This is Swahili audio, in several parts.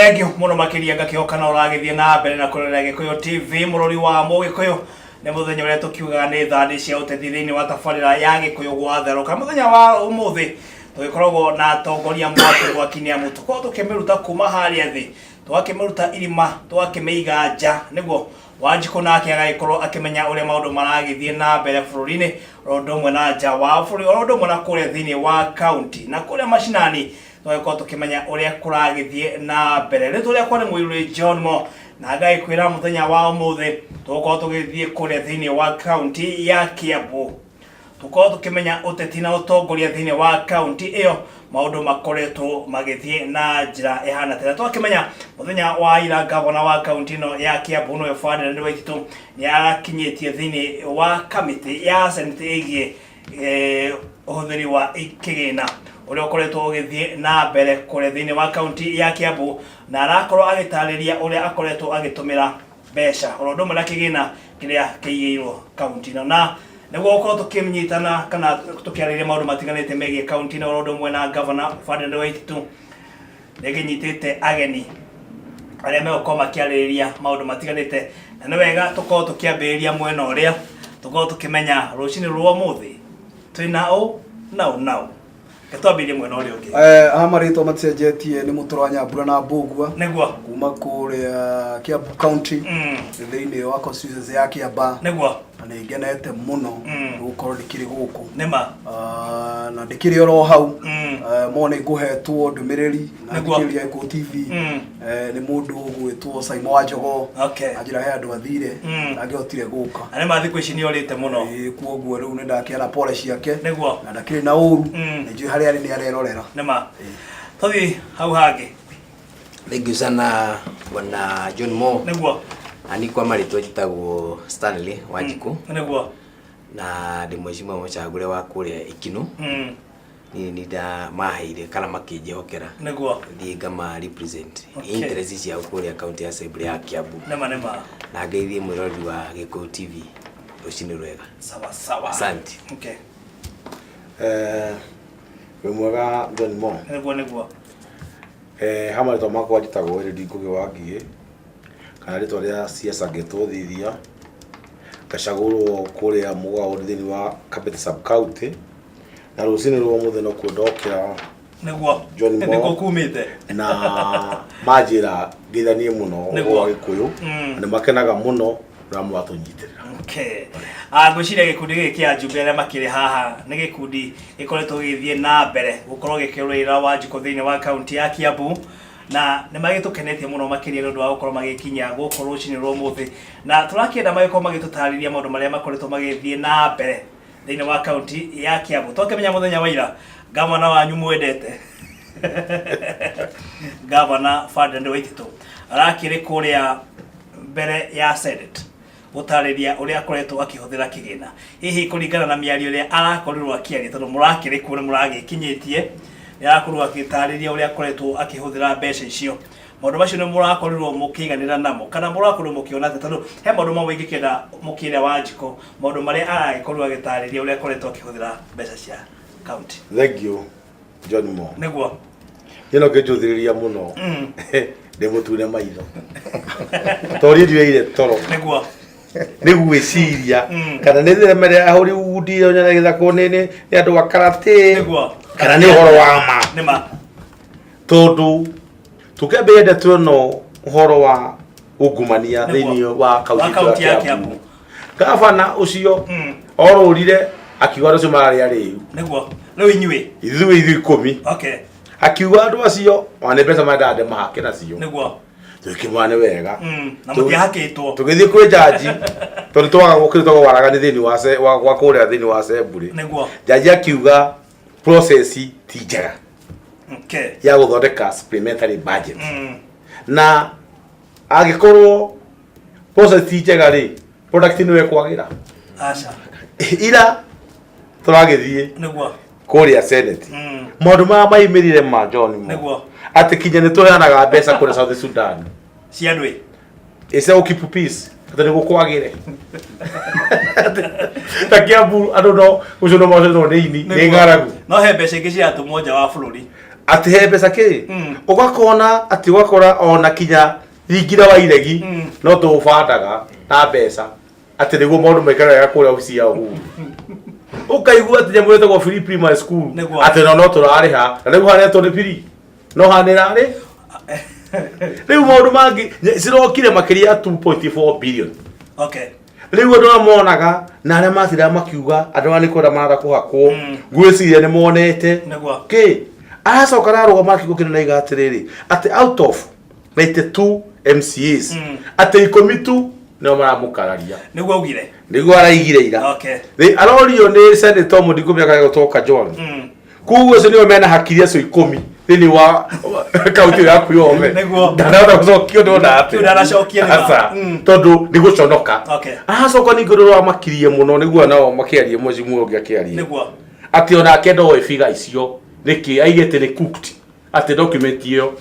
Thengio muno makiria ngakioka na uragithie na mbere na kurera Gikuyu TV murori wa Mugikuyu ne muthenya uria tukiuga ni thandi cia uteti thiini wa tabarira ya Gikuyu gwatheruka muthenya wa umuthi tugikoragwo na atongoria mwatu gwakinia mutu ko tukimiruta kuma haria thi twakimiruta irima twakimeiga nja niguo Wanjiku nake agaikorwo akimenya uria maundu maragithie na mbere bururi-ini rondomwe na nja wa bururi rondomwe na kuria thiini wa county na kuria mashinani twako tukimenya uria kuragithie na mbere ritu ria kwani mwiruri John Mo na agaikwira muthenya wa umuthi twako tugithie kuria thiini wa county ya Kiambu tukao tukimenya uteti na utongoria thiini wa county iyo maundu makoretwo magithie na njira ehana tena twakimenya muthenya wa ira governor wa county no ya Kiambu no Fadel Ndwaititu ni arakinyitie thiini wa committee ya senate igie uhuthiri wa ikigina uria ukoretwo ugithie na mbere kure thiini wa county ya Kiambu na arakorwo agitariria uria akoretwo agitumira besha urondomwe na kigina kiria kiiyirwo county na niguo ukorwo tukimnyitana kana tukiarĩrĩria maundu matiganĩte megie county na urondomwe na governor Fadel Ndwaititu niginyitite ageni aria megukorwo makiarĩrĩria maundu matiganĩte na nĩ wega tukorwo tukiambĩrĩria mwena uria tukorwo tukimenya rucini rwa umuthi twina nau Ketwambĩrĩrie mwena uria ungi amaritwo maticenjetie ni Mutura Nyambura na Mbugua niguo kuma kuria Kiambu County thiini wa constituency ya Kiamba niguo na ngenete muno gukorwo ndikiri guku nima na ndikiri oro hau mone nguhetwo ndumiriri na ndikiria ku TV ni mundu gwitwo Simon Wanjogo ajira he andu athire angihotire guka ani mathi kwicinia orite muno kuoguo riu ni ndakiara pole ciake niguo na ndakiri na uru nijui hari ari ni arerorera nima tothi hau hangi thank you sana bwana John Mo niguo ani kwa maritwa jitagwo Stanley Wanjiku niguo na ndi mweshimwa mucagure wa kuria Ikinu ni nda mahaire kana makijehokera niguo ndi ngama represent interest cia kuria county assembly ya Kiambu nima na ngeithie mwirori wa Gikuyu TV ucini rwega sawa asante we mwega John Mo niguo hamwe to makwa jitagwo Eredi Ngugi wa Ngigĩ kana ritwa ria siasa ngetũthithia ngacagũrwo kuria Mugao thiini wa Kabete sub county na rucini rwa mũthenya no kwendokera niguo John Mo niguo kumite na majira ngithanie muno wa Gikuyu na makenaga muno na mwatũnyitirira ngwiciria gikundi giki kia Jumbe aria makiri haha ni gikundi ikoretwo githie na mbere gukorwo gikirũĩra Wanjiku thiini wa county ya Kiambu na nĩ magĩtũkenetie muno makĩria nĩ ũndũ wa gũkorwo magĩkinya gũkũ rũcinĩ rwa ũmũthĩ na tũrakĩenda magĩkorwo magĩtũtarĩria maũndũ marĩa makoretwo magĩthiĩ na mbere thĩinĩ wa kaunti ya Kiambu twakĩmenya mũthenya wa ira gavana wanyu mwendete gavana Fadel Ndwaititu arakĩrĩ kũrĩa mbere ya Senate gũtarĩria ũrĩa akoretwo akĩhũthĩra kĩgĩna hihi kũringana na mĩario ĩrĩa arakorirwo akĩaria tondũ mũrakĩrĩ kũrĩa mũragĩkinyĩtie yarakorwo akitarĩria uria akoretwo akihũthĩra mbeca icio maũndũ macio nĩ mũrakorirwo mũkĩiganĩra namo kana mũrakorirwo mũkĩona atĩ tondũ he maũndũ mamwe ingĩkĩenda mũkĩre Wanjiku maũndũ marĩa aragĩkorwo agĩtarĩria uria akoretwo akihũthĩra mbeca cia county thank you John Mo niguo ino ngĩnjũthĩrĩria mũno ndĩ mũtune maitho tori ndireire toro niguo ni gwĩciria kana nĩ thenema ya Hollywood yonyana gĩthako nĩ andũ a karate niguo kana nĩ ũhoro wa ma nima tondu tukĩambĩrĩria tuono ũhoro wa ungumania thĩinĩ wa kaunti ya Kiambu gavana ũcio orũrire akiuga ũcio mararĩa rĩu niguo rĩu inyuĩ ithuĩ 10 akiuga andũ acio wane mbeca mandande mahake nacio niguo tukimwane wega na mũtiahakĩtwo tũgĩthiĩ kwĩ jaji tondũ twaga gũkĩrĩtwo waragani thĩinĩ wa kũrĩa thĩinĩ wa assembly niguo jaji akiuga process ti njega ya gũthondeka supplementary budget na agĩkorwo process ti njega rĩ product nĩ kwagĩra aca ira tũragĩthiĩ niguo kũrĩa senate maũndũ maya maimirire ma John Mo niguo atĩ kinya nĩ tũheanaga mbeca kũrĩa South Sudan cia ndũĩ ĩca keep peace atĩ nĩ gũkwagĩre ta Kiambu andũ no ũcio no maũndũ nĩ ng'aragu no he mbeca ingĩ ciatũmwo nja wa bũrũri ati he mbeca ki ugakona ati ugakora ona kinya ringira wa iregi no tubandaga na mbeca ati niguo maundu maikaraga kuria ofici ya Uhuru ukaigua ati nyamu yetagwo free primary school ati no turariha na riu haria turi free no hanira ri riu maundu mangi cirokire makiria ya 2.4 billion. Okay. Riu andu amonaga na aria matira makiuga andu ani kwenda marada kuhakwo ngwiciria ni monete ki aracoka raruga makiko kinene igatiriri ati out of 92 MCAs ati 12 no maramukararia niguo ugire niguo araigire ira. Okay. Arorio ni Senator Mudigo miaka gutoka John kuguo cio niwe mena hakiri acio 10 thini wa kaunti yaku yome ndarada gucokio ndona ati ndaracokia ni tondu ni guconoka. Okay. Acoka ni ngoro makirie muno niguo nao makiarie mwezimu ungi akiarie niguo ati ona kendo we figa icio niki aigete ni cooked ati document iyo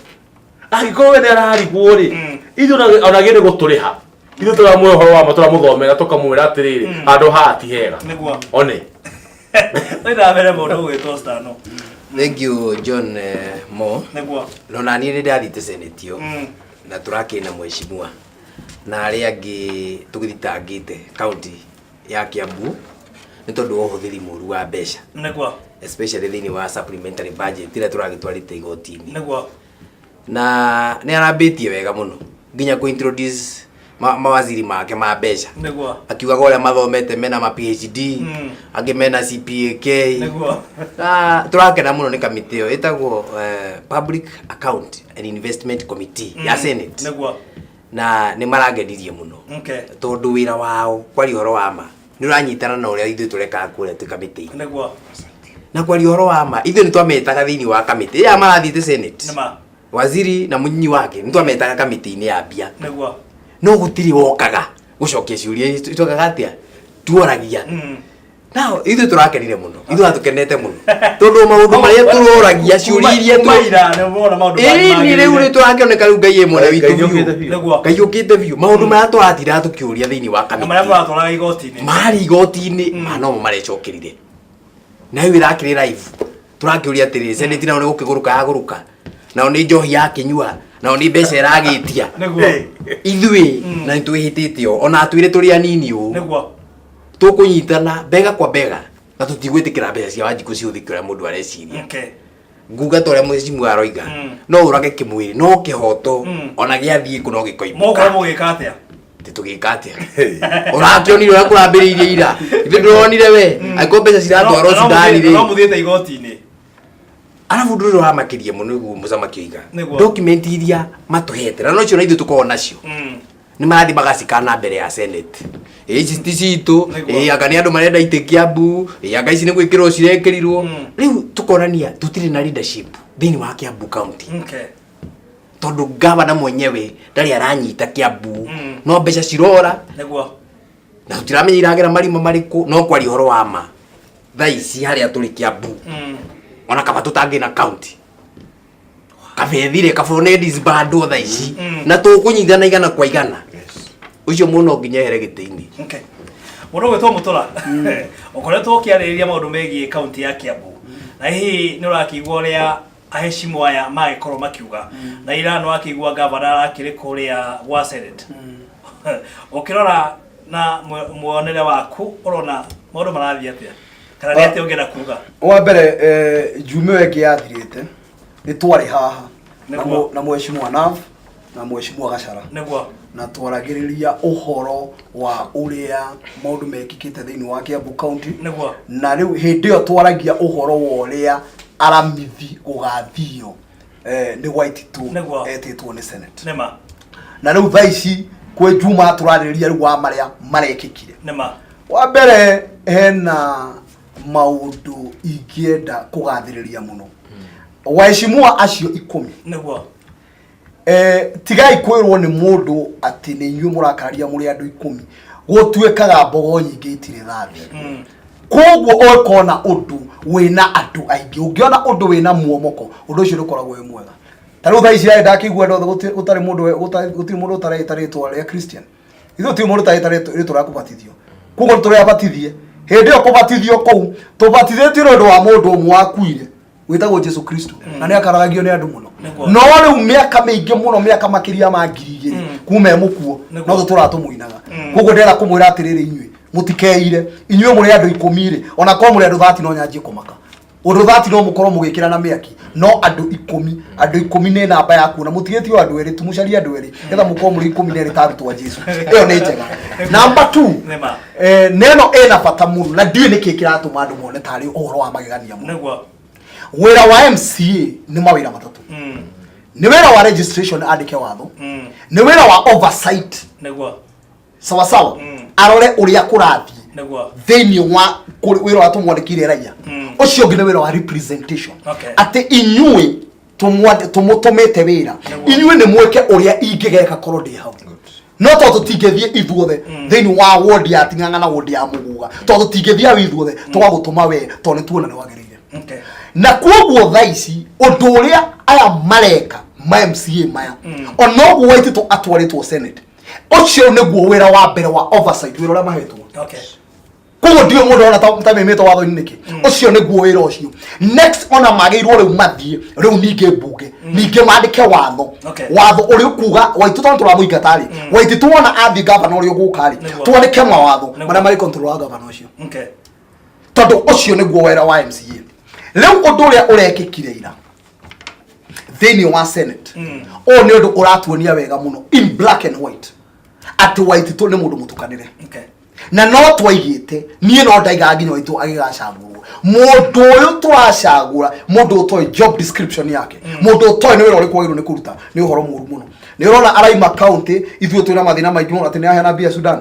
agikowe ni ararigwo ri ithu ona gire guturiha ithu turamwe horo wa matura muthomera tukamwira atiriri andu hati hega niguo one ida mere mundu gwitwo Stano. Thank you John Mo. Niguo Nona ni ndathite senetio na turakina mheshimiwa na aria angi tugithitangite county ya Kiambu ni tondu wa uhuthiri muru wa mbeca niguo especially thini wa supplementary budget ira turagitwarite igotini niguo na ni arambitie wega muno nginya ku introduce mawaziri make ma mbeca niguo akiuga gore mathomete mena ma PhD angi mena CPAK niguo turakena muno ni committee yo itagwo Public Account and Investment Committee ya Senate niguo na ni maragenirie muno tondu wira wao kwari horo wa ma ni uranyitana na uria ithu tureka kure tu committee niguo na kwari horo wa ma ithu ni twametaga thini wa committee ya marathite Senate nima waziri na munyinyi wake ni twametaga committee ni ya bia niguo no gutiri wokaga gucokia ciuria itokaga atia tuoragia nao ithu turakenire muno ithu atukenete muno tondu maundu maria turoragia ciuria iria tumaira ne wona maundu ni riu ni turakioneka riu ngai mwana witu ngai ukite biu maundu maria turatira tukiuria thini wa kamiti maria turatwara igotini mari igotini no marecokirire na iu irakiri live turakiuria atiri seneti na ukiguruka yaguruka na ni njohi yakinyua na ni mbeca iragitia ithui na nitwihititio ona atwire turi anini u niguo tukunyitana bega kwa bega na tutigwitikira mbeca cia Wanjiku ciuthikira mundu areciria nguga toria mwecimu aroiga no urage kimwiri no kihoto ona giathie kuno gikoima moko mugika atia titugika atia urakionire ura kurambiriirie ira ithu ndonire we aiko mbeca ciratwarwo Sudani ri no muthiete igotini arafu nduru wa makirie muno guo muzamakioiga document iria matuhete na no cio na ithu tukona nacio ni marathi magacikana mbere ya Senate ici citu agani andu marenda ite Kiambu anga ici ni gwikirwo cirekirirwo riu tukonania tutire na leadership thini wa Kiambu county tondu governor mwenyewe ndari aranyita Kiambu no mbeca cirora niguo na tutiramenya iragira marima mariku no kwari horo wa ma thaici haria turi Kiambu ona kaba tutangi na county kabethire kabone disbando thaici na tukunyithana igana kwa igana ucio muno nginya here gitini muno gwetwo Mutura ukoretwo kiarĩrĩria maundu megie county ya Kiambu na hihi ni urakigwa uria aheshimu aya magikorwo makiuga na irano akigwa governor akiri kuria wa Senate ukirora na muonere waku urona maundu marathia atia kana ni atia ungena kuga wa mbere jume weke yathirite ni twari haha na mheshimiwa Nav na mheshimiwa Gachara niguo na twaragiriria uhoro wa uria maundu mekikite thini wa Kiambu county niguo na riu hindi yo twaragia uhoro wa uria aramithi ugathio ni white tu etitwo ni Senate nema na riu thaici kwe juma turariria riu wa maria marekikire nema wa mbere hena maundu ingienda kugathiriria muno waheshimiwa acio 10 niguo tigai kwirwo ni mundu ati ni inyu murakararia muri andu 10 gutwekaga mbogo nyingi itire thabi koguo okona undu wina andu aingi ungiona undu wina muomoko undu ucio rukoragwo we mwega taru thaici ya ndakigwa ndo utari mundu gutiri mundu taritwo ria Christian ithu ti mundu taritwo rakubatithio koguo turi abatithie hindi yo kubatithio kou tubatithitio ndu wa mundu umwe akuire witagwo Jesu Kristo na ni akaragio ni andu muno no riu miaka mingi muno miaka makiria ma ngiri kuma mukuo no tutura tumuinaga koguo ndera kumwira atiriri inyui mutikeire inyui muri andu 10 ri ona ko muri andu 30 no nyanjie kumaka undu 30 no mukorwo mugikira na miaki no andu 10 ni namba yaku na mutigeti andu eri tumucaria andu eri etha mukorwo muri 10 eri tarutwa Jesu iyo ni njega. Number 2 neno ena bata muno na ndiwe niki kiratuma andu mone tari uhoro wa magegania muno. Wira wa MCA ni mawira matatu. Ni wira wa registration andike watho. Ni wira wa oversight. Sawa sawa. Arore uria kurathi. Theni wa wira wa tumwandikire raia. Ucio ngine wira wa representation. Ate inyue tumutumete wira. Inyue ni mweke uria ingegeka korodi hau. No to tutigethie ithuothe theni wa ward ya Ting'ang'a na ward ya Muguga. To tutigethia ithuothe twagutuma we to ni tuona ni wagirire. Na kuoguo thaici undu uria aya mareka ma MCA maya ono gwaitito atwaritwo Senate ucio niguo wira wa mbere wa oversight wira uria mahetwo. Koguo ndio mundu ona ta memete watho niki ucio niguo wira ucio. Next ona magirwo riu mathie riu ninge mbunge ninge mandike watho watho uri kuga waitu tondu twa muingatari waitu tuona athi governor uri gukari tuoneke mawatho maria mari control wa governor ucio. Tondu ucio niguo wira wa MCA. Leo undu uria urekikire ira theni wa Senate o ni undu uratuonia wega muno in black and white ati white to ni mundu mutukanire na no twaigite nie no ndaiga nginya waitu agigacagurwo mundu uyu twacagura mundu utoi job description yake mundu utoi ni wira uri kwagirwo ni kuruta ni uhoro muru muno ni urona Araima County ithuĩ twina mathina maingĩ muno ati ni ahena bia Sudan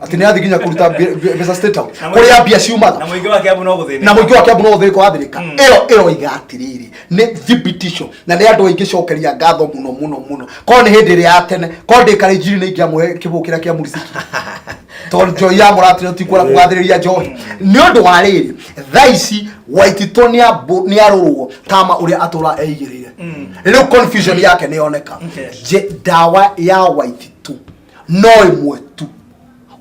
ati ni athi nginya kuruta visa state house kuria bia ciumaga na muingi wa Kiambu no guthini na muingi wa Kiambu no guthini kwa athirika ero igatiriri ni thibitisho na ni andu aingi cokeria ngatho muno ko ni hindi ya tene ko ndikari njiri ni ingiamuhe kibukira kia murisiki to Joy ya muratire tikura kugathiriria Joy ni undu wa riri thaici Waititu ni arurwo tama uria atura eigirire riu confusion yake ni oneka je dawa ya Waititu no imwe tu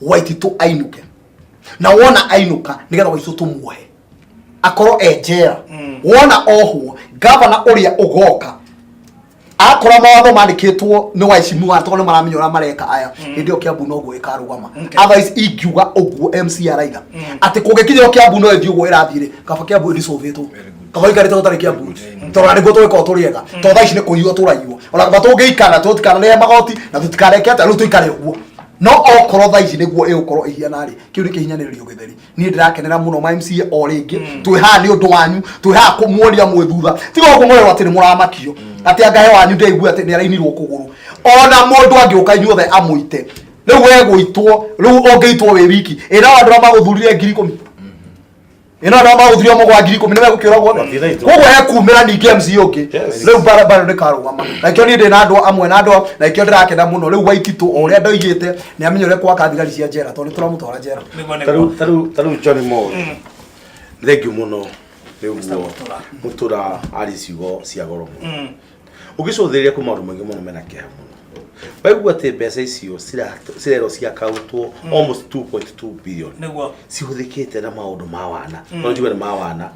Waititu ainuke na wona ainuka nigetha Waititu tumuhe akoro ejera wona oho governor uria ugoka akora mawatho mandikitwo ni waicimu ato ni maramenyora mareka aya ndio Kiambu no gwika rugama otherwise ingiuga uguo MC araiga ati kugikinya Kiambu no ethi uguo irathire kaba Kiambu irisolvetwo kaba ikarite gutari Kiambu tora nigo twiko turiega to thaici ni kuiyo turaiyo ona kaba tungiikana tutikana ne magoti na tutikareke ata ru tuikare uguo no okoro thaici niguo igukoro ihiana ri kiu ni kihinyanirio githeri ni ndirakenera muno ma MCA o ringi twi ha ni undu wanyu twi ha kumworia mwithutha tigo kumworia ati ni muramakio ati angahe wanyu ndeigua ati ni arainirwo kuguru ona mundu angiuka inyuothe amuite riu weguitwo riu ongeitwo we wiki ira andu maguthurire 10,000 ina na maguthurire mogwa 10,000 niwe gukiura gwo koguo ekumira ningi MCA ungi riu bara ni karugama na kio ni ndina andu amwe na andu na kio ndirakena muno riu Waititu o ria ndoigite ni amenyore kwa kathigari cia njera to ni turamutwara njera taru John Mo thank you muno riu mutura ari ciugo cia goro muno ugicuthiria ku maundu maingi muno mena kiha muno waigua ati mbeca icio cirero cia kautwo almost 2.2 billion niguo cihuthikite na maundu ma wana no njuga ni ma wana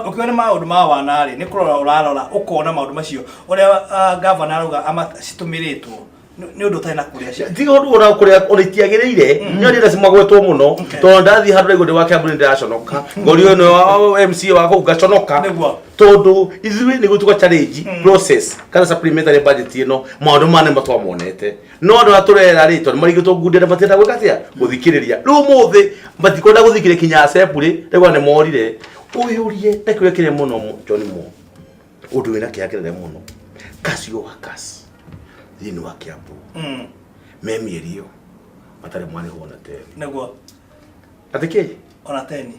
ukiona maundu ma wana ri ni kurora urarora ukona maundu macio uria governor auga amacitumiritwo ni undu taina kuria cia tiga undu ora kuria uritiagirire nyo ndira simagwetwo muno to ndathi handu igode wa Kiambu ndiraconoka ngori no MC wako ugaconoka tondu ithui ni gutuka challenge process kana supplementary budget ino maundu mane matwa monete no andu aturera ri to marigitwo ngundira batenda gwikatia guthikiriria ru muthi batikonda guthikire kinya assembly rego ne morire uyurie takwekire muno John Mo undu wina kiakirire muno kasio wakas thini wa Kiambu memierio matare mwane hona tena niguo atike ona teni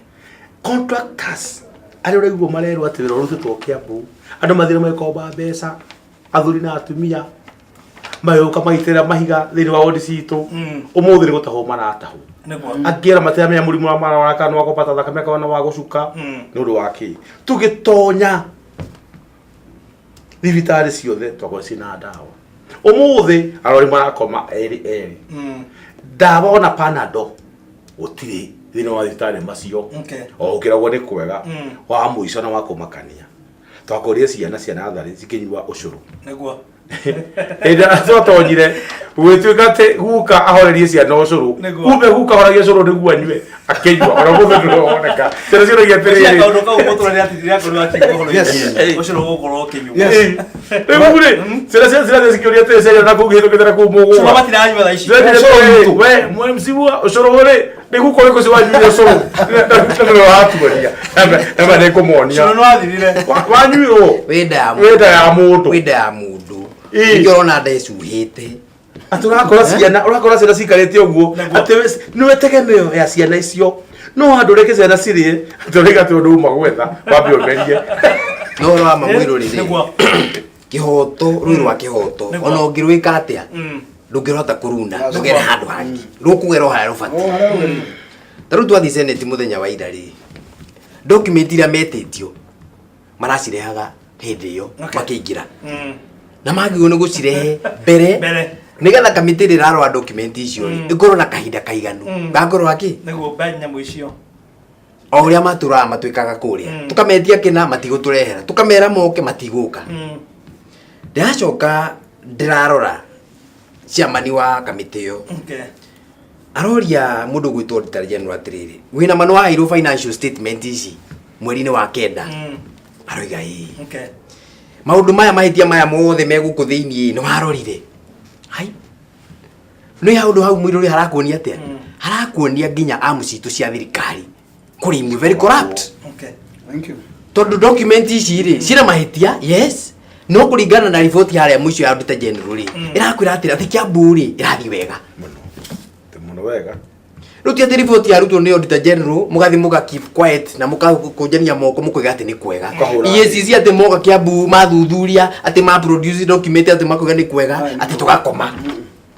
contractors ari uriguo marero ati wira urutitwo Kiambu andu mathire mekomba mbeca athuri na atumia mayoka maitera mahiga thini wa wodi citu umuthi ni gutaho marataho niguo angiera matemenya murimu wa mara kana wako pata thakame kana wa gucuka ni undu waki tugitonya thibitari ciothe twakwa cina ndawa umuthi arori marakoma eri ndawa ona Panado gutire thini wa thitari macio o ukiragwo ni kwega wa muico na wakumakania twakorire ciana cia nathari cikinyua ucuru niguo enda totonyire gwituika ati guka ahorerie ciana ucuru kumbe guka ahoragia ucuru niguo anyue akinyua ora mundu nduroneka ciana cioragia tiriri kaundu kau muturani atithira koru akiguhororia ucuru gukorwo kinyua Rebule, sera sikioria te sera na kuhithukira ku mugo. Sura matiranywa tha ici. We, mwemsiwa ucorogore nigukore ko siwa nyuo coro. Ndakutana watu baria. Ema ne komonia. Coro no athirire. Wanyuo. Wenda ya mundu. Wenda ya mundu. Ngirona ndecuhite. Aturakora ciana, urakora ciana cikarete uguo. Ati niwe tegemeo ya ciana icio. No andureke ciana cirie. Atureka tondu uma gwetha. Wambi omerie. No no amamwiro riri. Kihoto ruri rwa kihoto ona ungirwika atia ndungirota kurunda ndugera handu hangi rukugera haya rufati taru twathi senate muthenya wa ira ri document ira metitio maracirehaga hindi iyo makiingira na magigo ni gucirehe mbere nigetha kamiti rirarwa document icio ikorwo na kahinda kaiganu ngangorwo aki niguo benya mwicio o uria matura matwikaga kuria tukametia kina matiguturehera tukamera moke matiguka ndacoka ndirarora ciamani wa kamiti yo aroria mundu gwitwo auditor general atiriri wina mano wa iro financial statement ici mweri-ini wa kenda aroiga maundu maya mahitia maya mothe meguku thiini ni warorire hai no ya undu hau mwiruri harakuonia atia harakuonia nginya amucitu cia thirikari kuri imwe very corrupt. Thank you. Tondu document ici ri cira mahitia yes no kuringana na riboti haria mwisho ya auditor general ri irakwira atira ati Kiambu ri irathi wega muno wega ruti ati riboti ya rutwo ni auditor general mugathi muga keep quiet na mukakunjania moko mukoiga ati ni kwega EACC ati moga Kiambu mathuthuria ati ma produce document ati makoiga ni kwega ati tugakoma.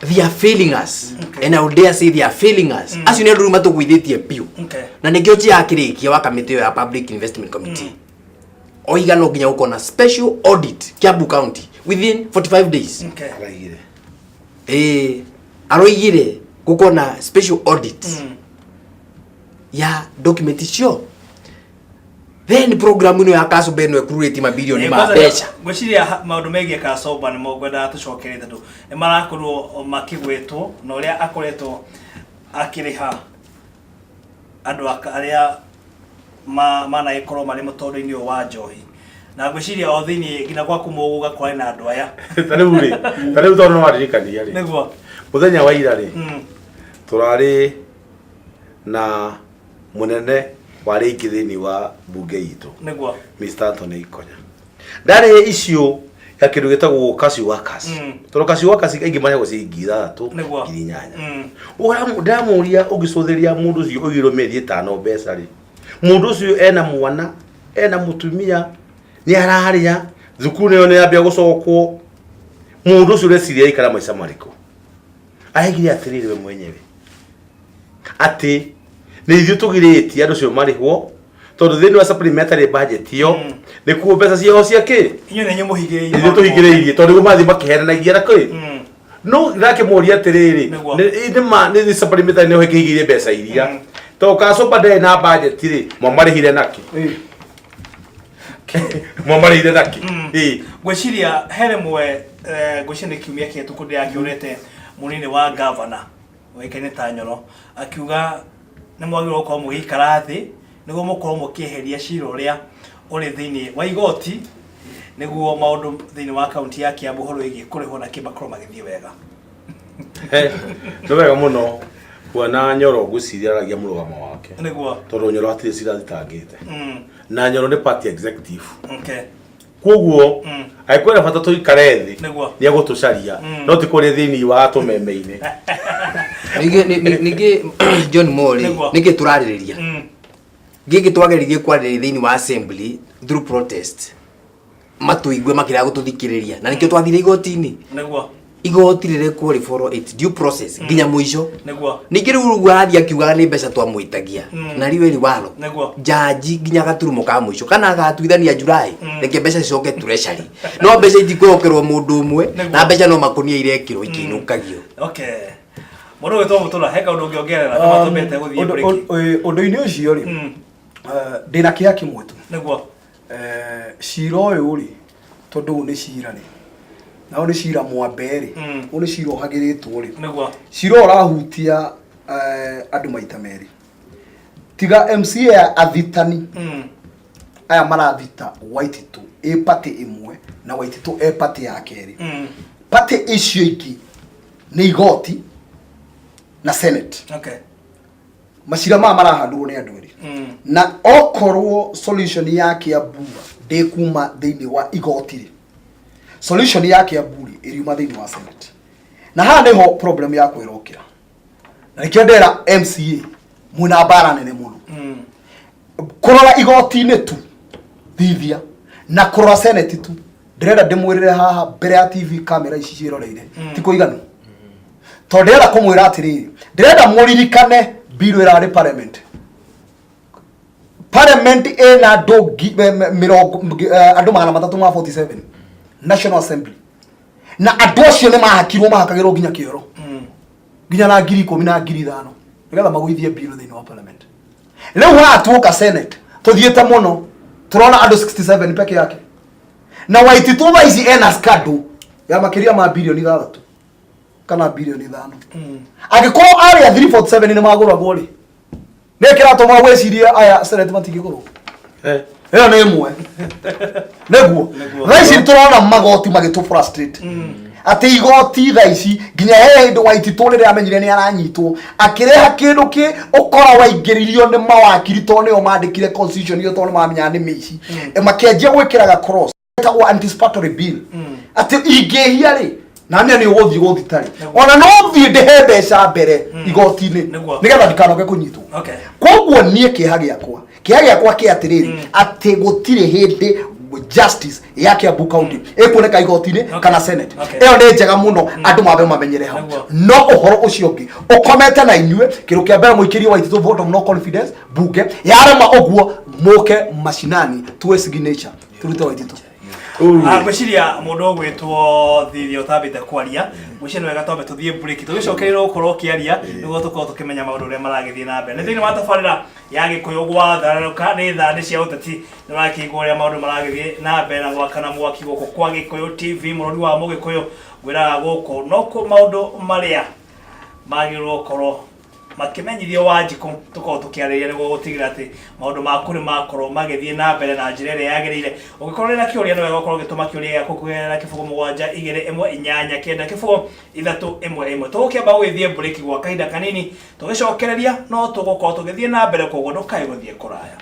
They are failing us and I would dare say they are failing us acio ni andu matugwithitie piu na nikio chi akirikia wa kamiti ya public investment committee oiga no nginya uko na special audit Kiambu County within 45 days. Aroigire kuko na special audit ya document cio then program ino ya Kasoba ino ekurureti mabilioni ma mbeca gwiciria maundu megie Kasoba ni mogwenda tucokerete tu ni marakorwo makigwetwo na uria akoretwo akiriha andu aria mana ikorwo mari mutondo-ini wa njohi na gwiciria o thiini ngina gwaku muguga kwari na andu aya tariu tono waririkania ri niguo muthenya wa ira ri turari na munene wari ikithini wa bunge itu niguo Mr. Anthony Ikonya ndari icio ya kindu gitagwo Cashew Workers toro Cashew Workers ingi manya gucingi 3 8 ora ndamuria ugicuthiria mundu ucio ugiro meri 5 mbeca ri mundu ucio ena mwana ena mutumia ni araria thukuru yo ni yambia gucokwo mundu ucio reciria ikara maica mariko ahigire atiriri we mwenyewe ati ni ithu tugiritie andu cio marihwo tondu thini wa supplementary budget yo ni ku mbeca ciao cia ki inyo nenyo muhigiririe ithu tuhigiririe tondu gumathi makiheranagia na ki no ndake moria atiriri ni supplementary ni higirie mbeca iria to Kasoba de na budget ri mwamarihire naki mwamarihire naki gwiciria here mwe gwiciria kiumia kietu kundi akiurete munini wa governor wekene Tanyoro akiuga ni mwagirwo kwa mugikara thi niguo mukorwo mukieheria cira uria uri thiini wa igoti niguo maundu thiini wa county ya Kiambu horo igi kurihwo na kibakorwo magithie wega no wega muno kuona Nyoro guciria aragia murugamo wake niguo tondu Nyoro atire cira thitangite na Nyoro ni party executive okay koguo aikwera bata tuikare thi ni agutucaria no tikuri thiini wa tumeme-ini nige John Mori nige turaririria gigi twageririe kwaririria thiini wa assembly through protest matuigwe makira gututhikiriria na nikio twathire igoti-ini niguo igoti rire kuri follow it due process nginya mwisho niguo nikiru rugu arathia kiugaga ni mbeca twamuitagia na riwe riwalo niguo jaji nginya gaturumo ka mwisho kana gatuithania Julai reke mbeca cicoke treasury no mbeca itikweokerwo mundu umwe na mbeca no makonia irekirwo ikinukagio okay Mũndũ wĩtwo Mũtũra he kaũndũ ũngĩongerera kama tũmbete gũthiĩ break. Ũndũ-inĩ ũcio rĩ ndĩna kĩya kĩmwe tu nĩguo cira ũyũ rĩ tondũ nĩ cira rĩ nao nĩ cira mwambe rĩ nĩ cira ũhagĩrĩtwo rĩ nĩguo cira ũrahutia andũ maita merĩ tiga MCA athitani aya marathita Waititu party imwe na Waititu party ya kerĩ party icio ingĩ nĩ igoti na Senate. Okay. Macira marahandwo nĩ andũ erĩ na okorwo solution ya Kiambu ndĩkuma thĩinĩ wa igoti rĩ solution ya Kiambu rĩ ĩriuma thĩinĩ wa Senate na haha nĩho problem ya kwĩrokĩra na nĩkĩo ndĩra MCA mwĩna mbara nene mũno kũrora igoti-inĩ tu thithia na kũrora Senate tu ndĩrenda ndĩmwĩrĩre haha mbere ya TV kamera ici ciĩroreire ti kũiganu tondũ ndĩrenda kũmwĩra atĩrĩrĩ ndĩrenda mũririkane bill ĩrarĩ parliament ĩna andũ andũ 347 National Assembly na andũ acio nĩ mahakirwo mahakagĩrwo nginya kĩoro nginya na 10,000 na 5,000 nĩgetha magũithie bill thĩinĩ wa parliament rĩu hatuoka Senate tuthiĩte mũno turona andũ 67 peke yake na Waititu tha ici ena scandal ya makĩria ma bilioni 3 kana bilioni 5 angĩkorwo area 347 nĩ magũragwo rĩ nĩ kĩratũma gwĩciria aya Senate matingĩgũrwo ĩyo nĩ ĩmwe nĩguo tha ici turona magoti magĩtũ frustrate atĩ igoti tha ici nginya he hĩndĩ Waititu rĩrĩa amenyire nĩ aranyitwo akĩreha kĩndũ kĩ ũkora waingĩririo nĩ mawakiri tondũ nĩo mandĩkire constitution iyo tondũ mamenya nĩ mĩici makĩanjia gwĩkĩraga cross etagwo anticipatory bill atĩ ingĩhia rĩ na nĩ ũgũthiĩ gũthitari ona no thiĩ ndĩhe mbeca mbere igoti-inĩ nĩgetha ndikanoge kũnyitwo koguo niĩ kĩeha gĩakwa kĩ atĩrĩrĩ atĩ gũtirĩ hĩndĩ justice ya Kiambu County ĩkuoneka igoti-inĩ kana Senate ĩyo nĩ njega mũno andũ mabe mamenyere hau no ũhoro ũcio ũngĩ ũkomete na inyuĩ kĩrũ kĩa mbere mũikĩrie Waititu vote of no confidence bunge yarema ũguo mũke mashinani tuwe signature turute Waititu ngwĩciria mũndũ ũgwĩtwo Thithia ũtambĩte kwaria mũciĩ nĩ wega twambe tũthiĩ break tũgĩcokereire gũkorwo ũkĩaria nĩguo tũkorwo tũkĩmenya maũndũ ũrĩa maragĩthiĩ na mbere nĩ thĩinĩ wa tabarĩra ya Gĩkũyũ gwatharũka nĩ thandĩ cia ũteti nĩ ũrakĩigua ũrĩa maũndũ maragĩthiĩ na mbere na gwakana mwaki gũkũ kwa Gĩkũyũ TV mũrori wa Mũgĩkũyũ ngwĩraga gũkũ no kũ maũndũ marĩa magĩrĩirwo gũkorwo makimenyithio Wanjikũ tukorwo tukiarĩria nĩguo gũtigĩra atĩ maũndũ maku nĩ makorwo magĩthiĩ na mbere na njĩra ĩrĩa yagĩrĩire ũngĩkorwo na kĩũria nĩ wega gũkorwo gĩtũma kĩũria gĩaku kũgerera kĩbũgũ 7289311 tũgũkĩamba gũgĩthiĩ break gwa kahinda kanini tũgĩcokereria no tũgũkorwo tũgĩthiĩ na mbere koguo ndũkae gũthiĩ kũraya.